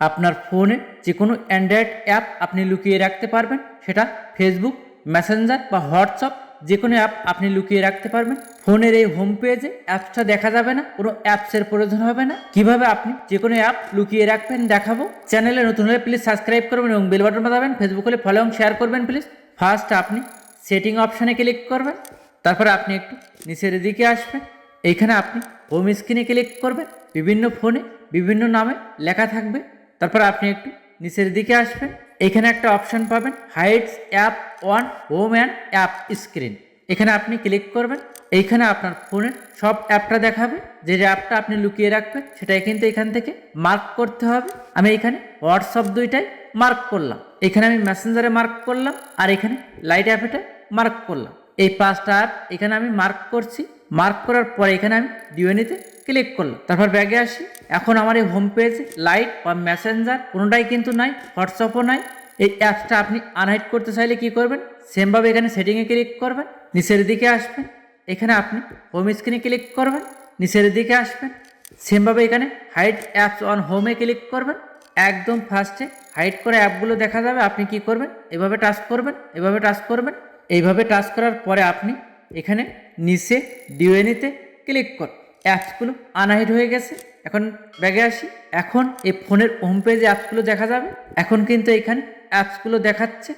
আপনার ফোনে যে কোনো অ্যান্ড্রয়েড অ্যাপ আপনি লুকিয়ে রাখতে পারবেন, সেটা ফেসবুক, মেসেঞ্জার বা হোয়াটসঅ্যাপ যে কোনো অ্যাপ আপনি লুকিয়ে রাখতে পারবেন। ফোনের এই হোম পেজে অ্যাপসটা দেখা যাবে না, কোনো অ্যাপসের প্রয়োজন হবে না। কিভাবে আপনি যে কোনো অ্যাপ লুকিয়ে রাখবেন দেখাবো। চ্যানেলে নতুন হলে প্লিজ সাবস্ক্রাইব করবেন এবং বেল বাটন বাজাবেন। ফেসবুক হলে ফলো এবং শেয়ার করবেন প্লিজ। ফার্স্ট আপনি সেটিং অপশানে ক্লিক করবেন, তারপরে আপনি একটু নিচের দিকে আসবেন। এইখানে আপনি হোম স্ক্রিনে ক্লিক করবেন। বিভিন্ন ফোনে বিভিন্ন নামে লেখা থাকবে। তারপর আপনি একটু নিচের দিকে আসবেন। এখানে একটা অপশান পাবেন, hides app on home and app screen. এখানে আপনি ক্লিক করবেন। এইখানে আপনার ফোনের সব অ্যাপটা দেখাবে। যে অ্যাপটা আপনি লুকিয়ে রাখবেন সেটাই কিন্তু এখান থেকে মার্ক করতে হবে। আমি এখানে হোয়াটসঅ্যাপ দুইটাই মার্ক করলাম। এখানে আমি মেসেঞ্জারে মার্ক করলাম, আর এখানে লাইট অ্যাপটা মার্ক করলাম। এই 5টা অ্যাপ এখানে আমি মার্ক করছি। মার্ক করার পরে এখানে আমি ডিওএনিতে ক্লিক করলাম। তারপর ব্যাগে আসি। এখন আমার এই হোম পেজ লাইট বা মেসেঞ্জার কোনোটাই কিন্তু নাই, হোয়াটসঅ্যাপও নাই। এই অ্যাপসটা আপনি আনহাইড করতে চাইলে কি করবেন, সেমভাবে এখানে সেটিংয়ে ক্লিক করবেন, নিচের দিকে আসবেন। এখানে আপনি হোম স্ক্রিনে ক্লিক করবেন, নিচের দিকে আসবেন। সেমভাবে এখানে হাইড অ্যাপস অন হোমে ক্লিক করবেন। একদম ফার্স্টে হাইড করা অ্যাপগুলো দেখা যাবে। আপনি কি করবেন, এভাবে টাচ করবেন, এভাবে টাচ করবেন। এইভাবে টাচ করার পরে আপনি এখানে নিচে ডিওএনিতে ক্লিক করুন। অ্যাপসগুলো আনহাইড হয়ে গেছে। এখন ব্যাগে আসি। এখন এই ফোনের হোম পেজে অ্যাপসগুলো দেখা যাবে। এখন কিন্তু এখানে অ্যাপসগুলো দেখাচ্ছে।